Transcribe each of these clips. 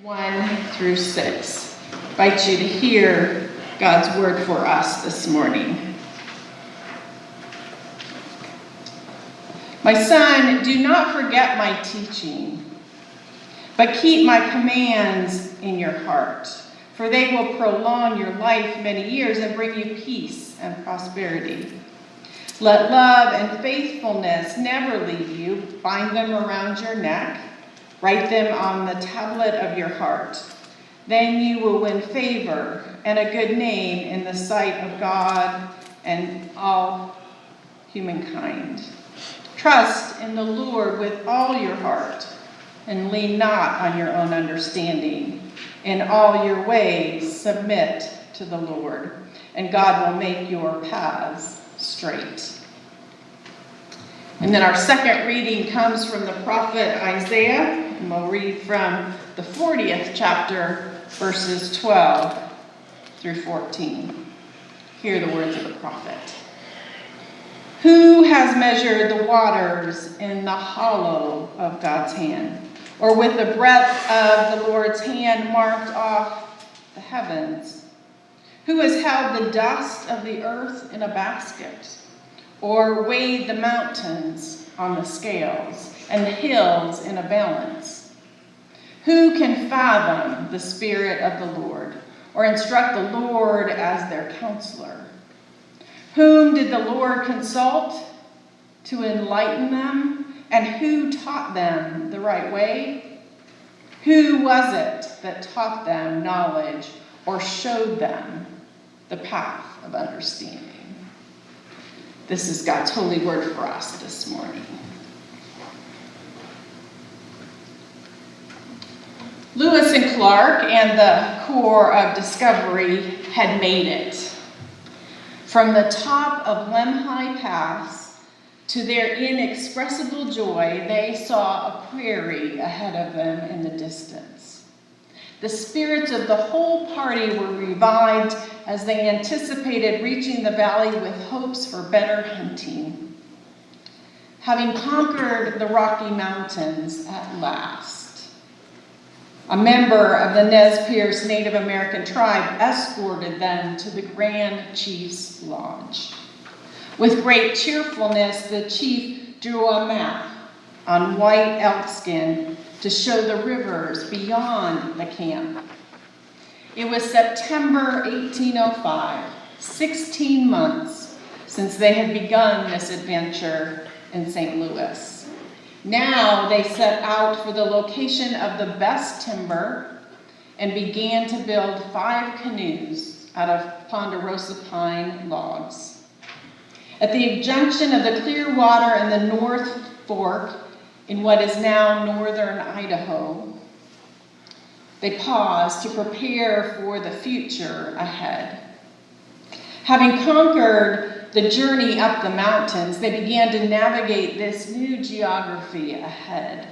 1 through 6. I invite you to hear God's word for us this morning. My son, do not forget my teaching, but keep my commands in your heart, for they will prolong your life many years and bring you peace and prosperity. Let love and faithfulness never leave you. Bind them around your neck. Write them on the tablet of your heart. Then you will win favor and a good name in the sight of God and all humankind. Trust in the Lord with all your heart and lean not on your own understanding. In all your ways submit to the Lord, and God will make your paths straight. And then our second reading comes from the prophet Isaiah, and we'll read from the 40th chapter, verses 12 through 14. Hear the words of the prophet. Who has measured the waters in the hollow of God's hand, or with the breadth of the Lord's hand marked off the heavens? Who has held the dust of the earth in a basket, or weighed the mountains on the scales and the hills in a balance? Who can fathom the Spirit of the Lord, or instruct the Lord as their counselor? Whom did the Lord consult to enlighten them, and who taught them the right way? Who was it that taught them knowledge or showed them the path of understanding? This is God's holy word for us this morning. Lewis and Clark and the Corps of Discovery had made it. From the top of Lemhi Pass to their inexpressible joy, they saw a prairie ahead of them in the distance. The spirits of the whole party were revived as they anticipated reaching the valley with hopes for better hunting. Having conquered the Rocky Mountains at last, a member of the Nez Perce Native American tribe escorted them to the Grand Chief's lodge. With great cheerfulness, the chief drew a map on white elk skin to show the rivers beyond the camp. It was September 1805, 16 months since they had begun this adventure in St. Louis. Now they set out for the location of the best timber and began to build 5 canoes out of ponderosa pine logs. At the junction of the Clearwater and the North Fork in what is now northern Idaho, they paused to prepare for the future ahead. Having conquered the journey up the mountains, they began to navigate this new geography ahead.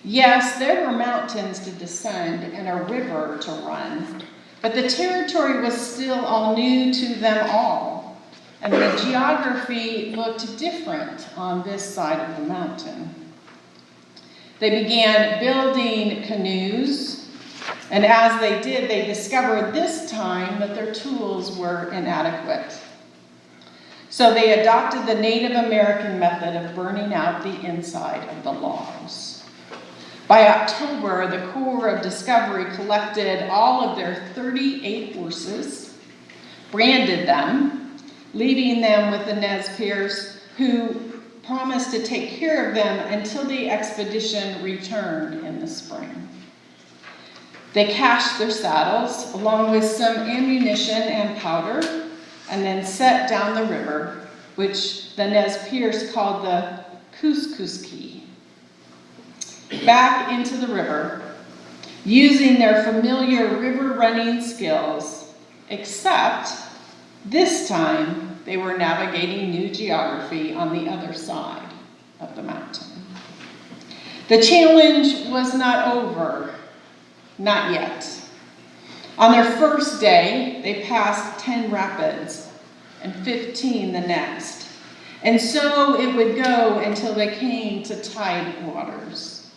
Yes, there were mountains to descend and a river to run, but the territory was still all new to them all, and the geography looked different on this side of the mountain. They began building canoes, and as they did, they discovered this time that their tools were inadequate. So they adopted the Native American method of burning out the inside of the logs. By October, the Corps of Discovery collected all of their 38 horses, branded them, leaving them with the Nez Perce, who promised to take care of them until the expedition returned in the spring. They cached their saddles along with some ammunition and powder, and then set down the river, which the Nez Perce called the Kuskoski, back into the river, using their familiar river running skills, except this time they were navigating new geography on the other side of the mountain. The challenge was not over, not yet. On their first day, they passed 10 rapids and 15 the next, and so it would go until they came to tide waters.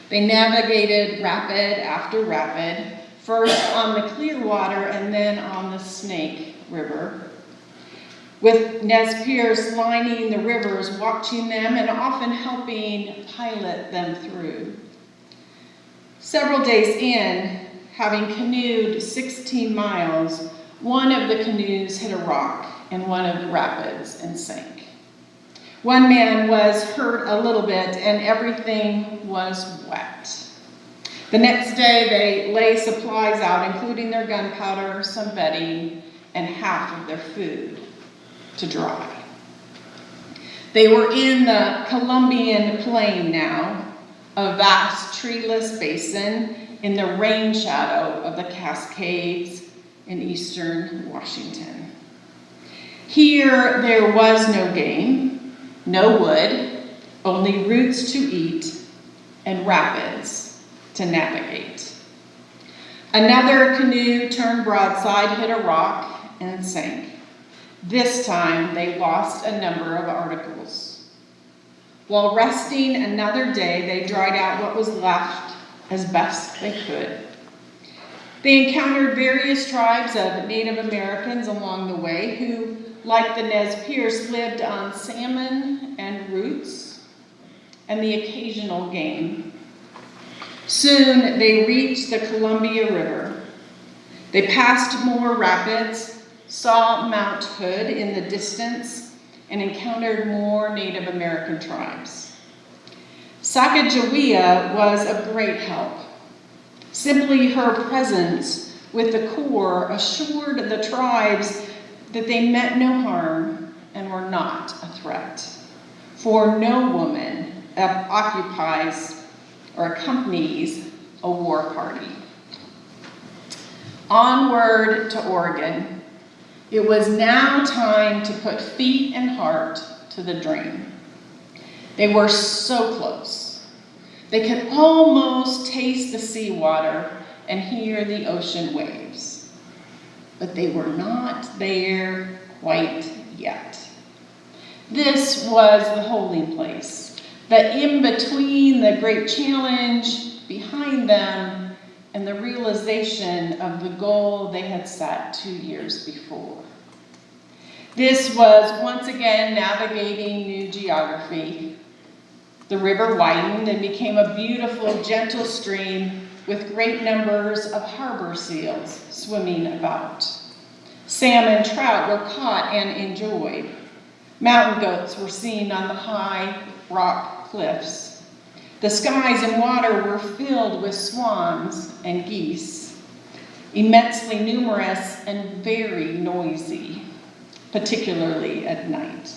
They navigated rapid after rapid, first on the Clearwater and then on the Snake River, with Nez Perce lining the rivers, watching them and often helping pilot them through. Several days in, having canoed 16 miles, one of the canoes hit a rock in one of the rapids and sank. One man was hurt a little bit and everything was wet. The next day they lay supplies out, including their gunpowder, some bedding, and half of their food to dry. They were in the Columbian Plain now, a vast treeless basin in the rain shadow of the Cascades in eastern Washington. Here there was no game, no wood, only roots to eat and rapids to navigate. Another canoe turned broadside, hit a rock, and sank. This time they lost a number of articles. While resting another day, they dried out what was left as best they could. They encountered various tribes of Native Americans along the way who, like the Nez Perce, lived on salmon and roots and the occasional game. Soon they reached the Columbia River. They passed more rapids, saw Mount Hood in the distance, and encountered more Native American tribes. Sacagawea was of great help. Simply her presence with the Corps assured the tribes that they meant no harm and were not a threat. For no woman occupies or accompanies a war party. Onward to Oregon. It was now time to put feet and heart to the dream. They were so close. They could almost taste the seawater and hear the ocean waves. But they were not there quite yet. This was the holding place, the in-between, the great challenge behind them, and the realization of the goal they had set 2 years before. This was once again navigating new geography. The river widened and became a beautiful, gentle stream with great numbers of harbor seals swimming about. Salmon, trout were caught and enjoyed. Mountain goats were seen on the high rock cliffs. The skies and water were filled with swans and geese, immensely numerous and very noisy, particularly at night.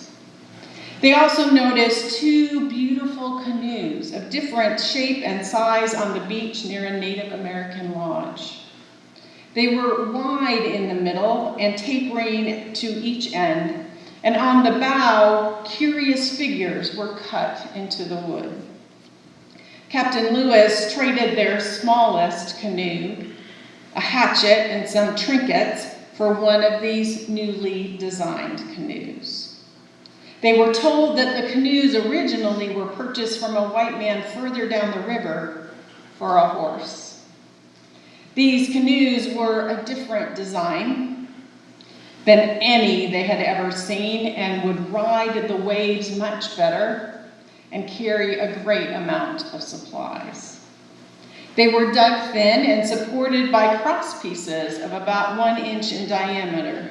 They also noticed 2 beautiful canoes of different shape and size on the beach near a Native American lodge. They were wide in the middle and tapering to each end, and on the bow, curious figures were cut into the wood. Captain Lewis traded their smallest canoe, a hatchet and some trinkets, for one of these newly designed canoes. They were told that the canoes originally were purchased from a white man further down the river for a horse. These canoes were a different design than any they had ever seen and would ride the waves much better and carry a great amount of supplies. They were dug thin and supported by cross pieces of about 1 inch in diameter,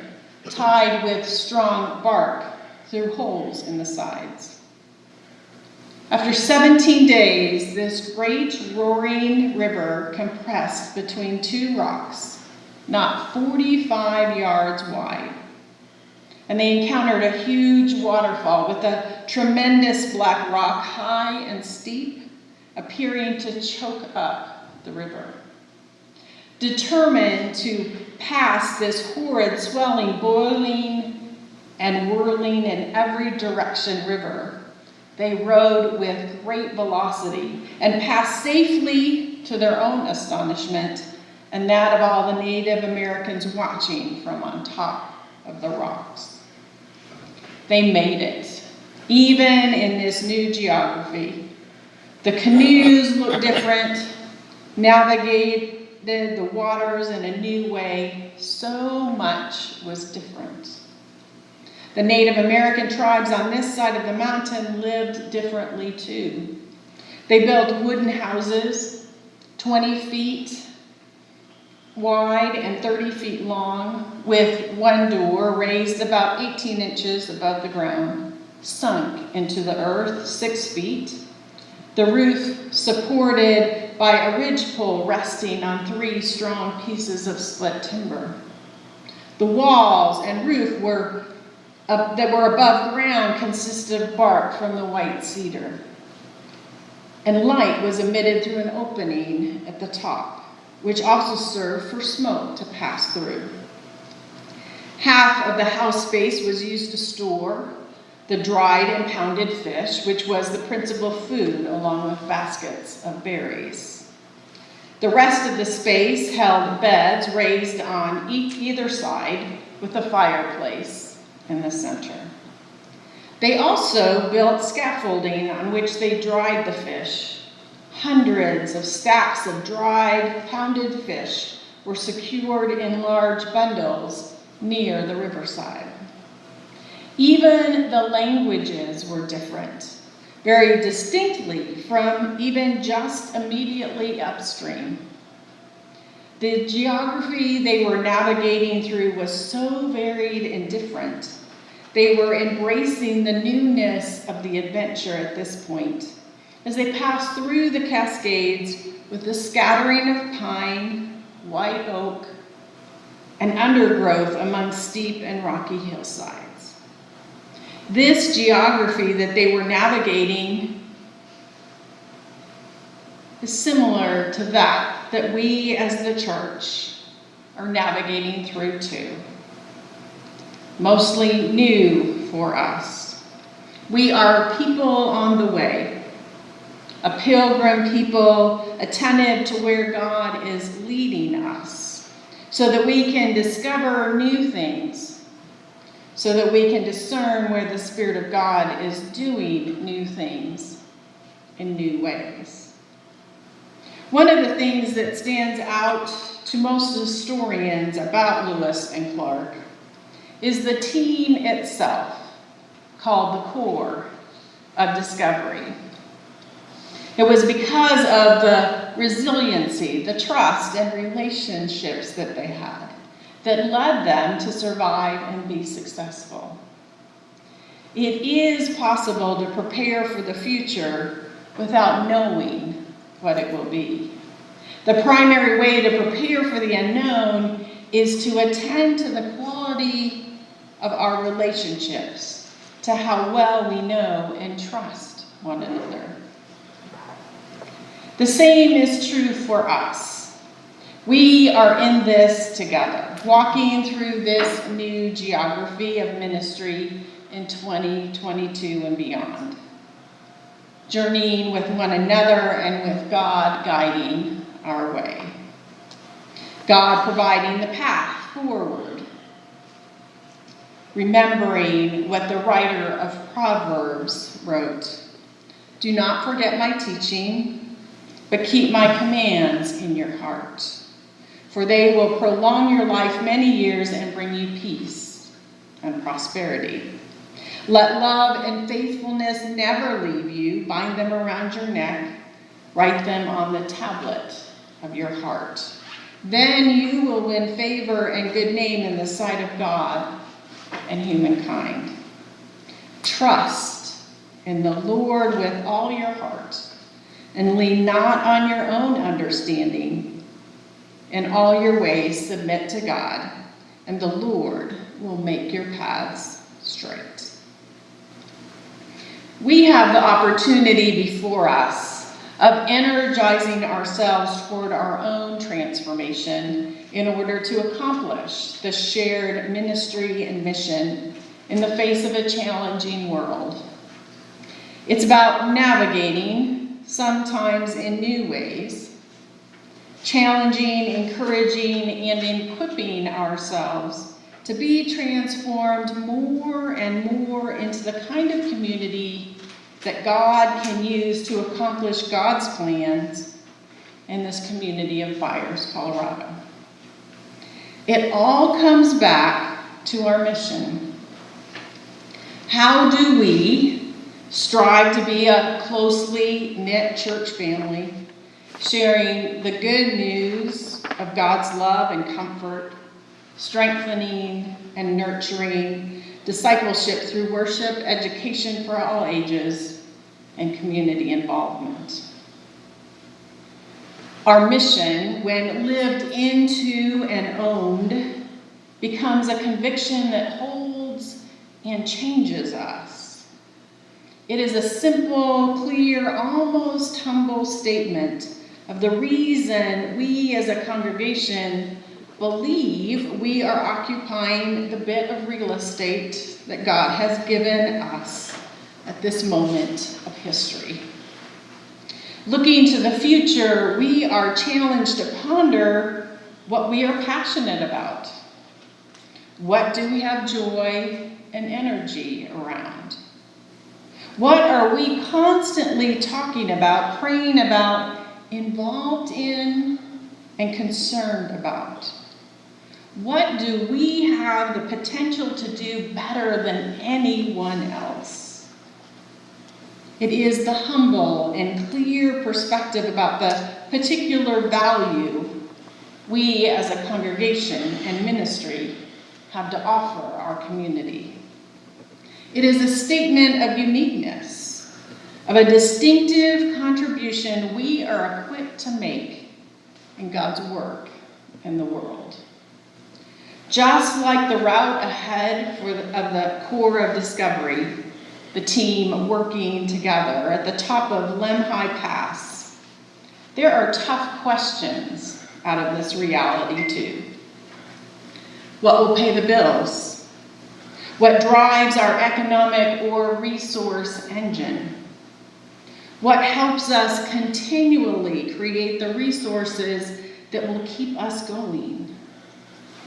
tied with strong bark through holes in the sides. After 17 days, this great roaring river compressed between 2 rocks, not 45 yards wide. And they encountered a huge waterfall with a tremendous black rock, high and steep, appearing to choke up the river. Determined to pass this horrid, swelling, boiling, and whirling in every direction river, they rode with great velocity and passed safely, to their own astonishment and that of all the Native Americans watching from on top of the rocks. They made it, even in this new geography. The canoes looked different, navigated the waters in a new way. So much was different. The Native American tribes on this side of the mountain lived differently too. They built wooden houses, 20 feet wide and 30 feet long, with one door raised about 18 inches above the ground, sunk into the earth 6 feet. The roof supported by a ridgepole resting on 3 strong pieces of split timber. The walls and roof that were above ground consisted of bark from the white cedar, and light was emitted through an opening at the top, which also served for smoke to pass through. Half of the house space was used to store the dried and pounded fish, which was the principal food, along with baskets of berries. The rest of the space held beds raised on either side with a fireplace in the center. They also built scaffolding on which they dried the fish. Hundreds of stacks of dried, pounded fish were secured in large bundles near the riverside. Even the languages were different, very distinctly from even just immediately upstream. The geography they were navigating through was so varied and different. They were embracing the newness of the adventure at this point, as they passed through the Cascades with the scattering of pine, white oak, and undergrowth among steep and rocky hillsides. This geography that they were navigating is similar to that we as the church are navigating through too. Mostly new for us. We are people on the way, a pilgrim people attentive to where God is leading us, so that we can discover new things, so that we can discern where the Spirit of God is doing new things in new ways. One of the things that stands out to most historians about Lewis and Clark is the team itself, called the Corps of Discovery. It was because of the resiliency, the trust, and relationships that they had that led them to survive and be successful. It is possible to prepare for the future without knowing what it will be. The primary way to prepare for the unknown is to attend to the quality of our relationships, to how well we know and trust one another. The same is true for us. We are in this together, walking through this new geography of ministry in 2022 and beyond, journeying with one another and with God guiding our way. God providing the path forward, remembering what the writer of Proverbs wrote. Do not forget my teaching, but keep my commands in your heart, for they will prolong your life many years and bring you peace and prosperity. Let love and faithfulness never leave you. Bind them around your neck. Write them on the tablet of your heart. Then you will win favor and good name in the sight of God and humankind. Trust in the Lord with all your heart, and lean not on your own understanding. In all your ways submit to God, and the Lord will make your paths straight. We have the opportunity before us of energizing ourselves toward our own transformation in order to accomplish the shared ministry and mission in the face of a challenging world. It's about navigating, sometimes in new ways, challenging, encouraging, and equipping ourselves to be transformed more and more into the kind of community that God can use to accomplish God's plans in this community of Byers, Colorado. It all comes back to our mission. How do we strive to be a closely knit church family, sharing the good news of God's love and comfort, strengthening and nurturing discipleship through worship, education for all ages, and community involvement? Our mission, when lived into and owned, becomes a conviction that holds and changes us. It is a simple, clear, almost humble statement of the reason we as a congregation believe we are occupying the bit of real estate that God has given us at this moment of history. Looking to the future, we are challenged to ponder what we are passionate about. What do we have joy and energy around? What are we constantly talking about, praying about, involved in, and concerned about? What do we have the potential to do better than anyone else? It is the humble and clear perspective about the particular value we as a congregation and ministry have to offer our community. It is a statement of uniqueness, of a distinctive contribution we are equipped to make in God's work in the world. Just like the route ahead of the Corps of Discovery, the team working together at the top of Lemhi Pass, there are tough questions out of this reality too. What will pay the bills? What drives our economic or resource engine? What helps us continually create the resources that will keep us going?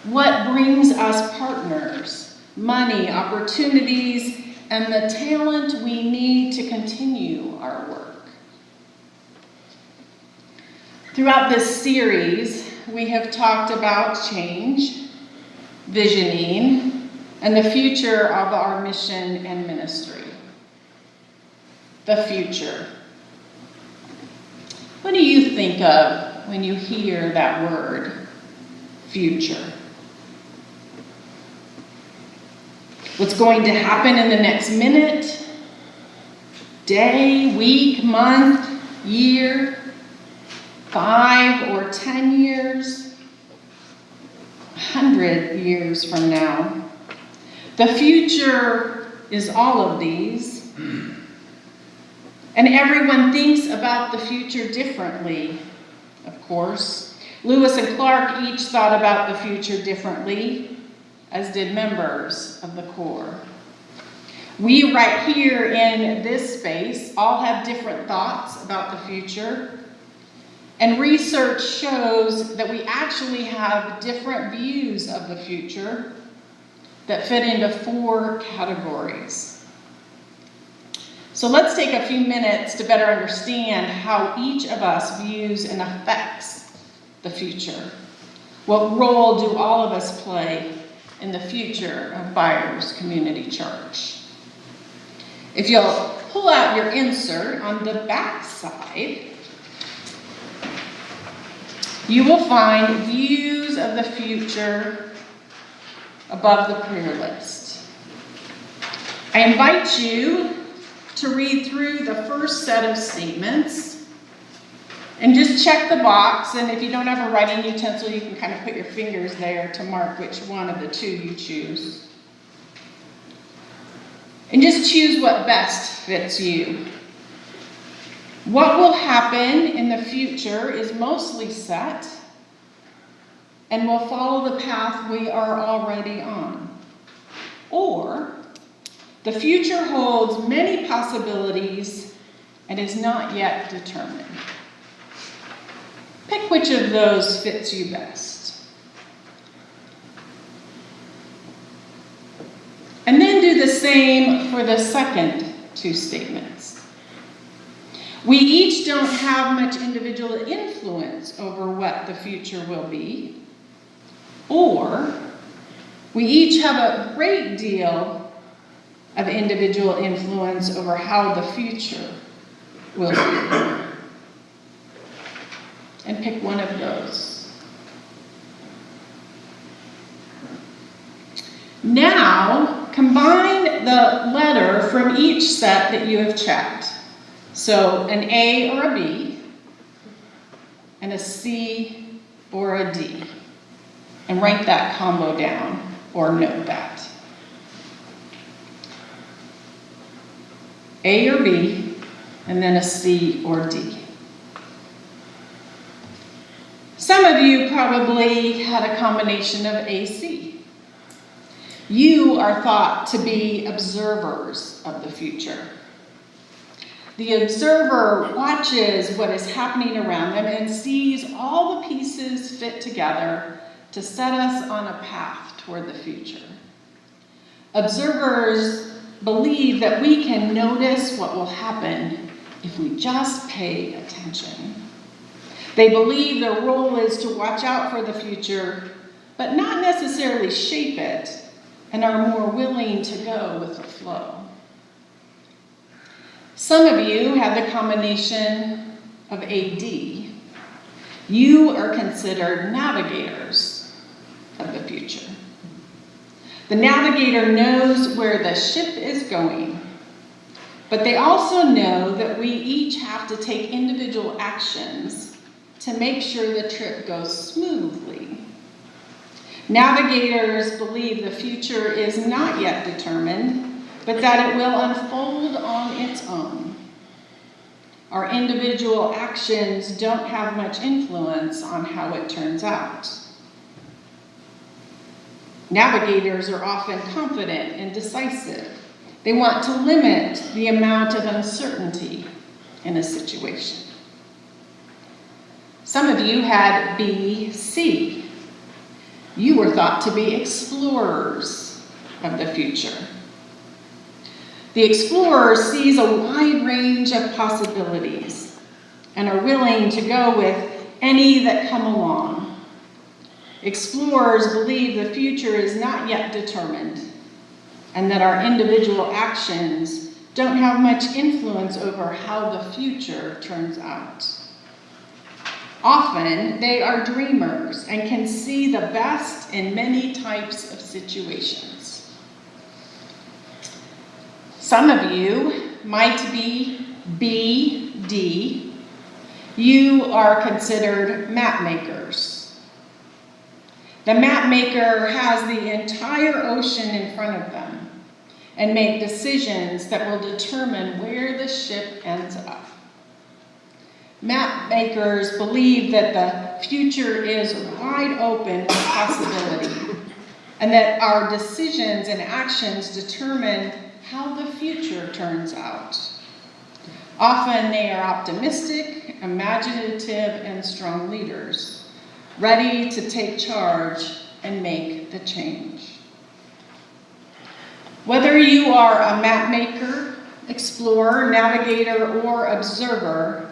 What brings us partners, money, opportunities, and the talent we need to continue our work? Throughout this series, we have talked about change, visioning, and the future of our mission and ministry. The future. What do you think of when you hear that word, future? What's going to happen in the next minute, day, week, month, year, 5 or 10 years, 100 years from now? The future is all of these, and everyone thinks about the future differently, of course. Lewis and Clark each thought about the future differently, as did members of the Corps. We right here in this space all have different thoughts about the future, and research shows that we actually have different views of the future that fit into 4 categories. So let's take a few minutes to better understand how each of us views and affects the future. What role do all of us play in the future of Byers Community Church? If you'll pull out your insert on the back side, you will find views of the future above the prayer list. I invite you to read through the first set of statements and just check the box, and if you don't have a writing utensil, you can kind of put your fingers there to mark which one of the 2 you choose. And just choose what best fits you. What will happen in the future is mostly set and will follow the path we are already on. Or, the future holds many possibilities and is not yet determined. Pick which of those fits you best. And then do the same for the second 2 statements. We each don't have much individual influence over what the future will be, or we each have a great deal of individual influence over how the future will be. And pick one of those. Now, combine the letter from each set that you have checked. So an A or a B, and a C or a D. And write that combo down, or note that. A or B, and then a C or D. Some of you probably had a combination of AC. You are thought to be observers of the future. The observer watches what is happening around them and sees all the pieces fit together to set us on a path toward the future. Observers believe that we can notice what will happen if we just pay attention. They believe their role is to watch out for the future, but not necessarily shape it, and are more willing to go with the flow. Some of you have the combination of AD. You are considered navigators of the future. The navigator knows where the ship is going, but they also know that we each have to take individual actions to make sure the trip goes smoothly. Navigators believe the future is not yet determined, but that it will unfold on its own. Our individual actions don't have much influence on how it turns out. Navigators are often confident and decisive. They want to limit the amount of uncertainty in a situation. Some of you had B, C. You were thought to be explorers of the future. The explorer sees a wide range of possibilities and are willing to go with any that come along. Explorers believe the future is not yet determined and that our individual actions don't have much influence over how the future turns out. Often, they are dreamers and can see the best in many types of situations. Some of you might be BD. You are considered map makers. The map maker has the entire ocean in front of them and make decisions that will determine where the ship ends up. Map makers believe that the future is wide open with possibility, and that our decisions and actions determine how the future turns out. Often they are optimistic, imaginative, and strong leaders, ready to take charge and make the change. Whether you are a map maker, explorer, navigator, or observer,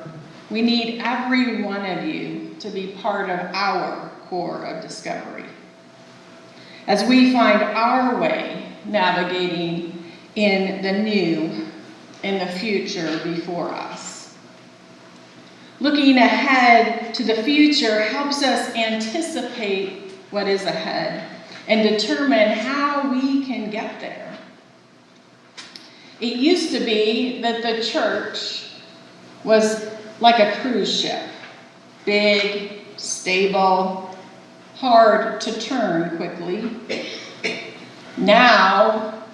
we need every one of you to be part of our core of discovery as we find our way navigating in the new, in the future before us. Looking ahead to the future helps us anticipate what is ahead and determine how we can get there. It used to be that the church was like a cruise ship, big, stable, hard to turn quickly. Now,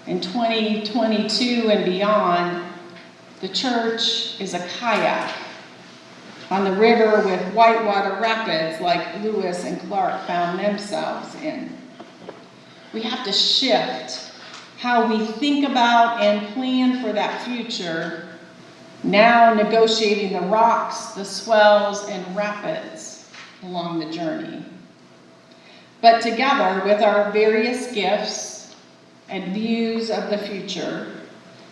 in 2022 and beyond, the church is a kayak on the river with whitewater rapids like Lewis and Clark found themselves in. We have to shift how we think about and plan for that future, now negotiating the rocks, the swells, and rapids along the journey. But together with our various gifts and views of the future,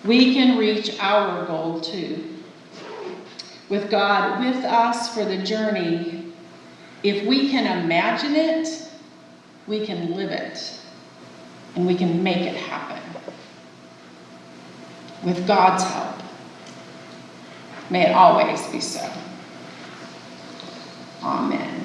we can reach our goal too. with God with us for the journey, if we can imagine it, we can live it, and we can make it happen. With God's help. May it always be so. Amen.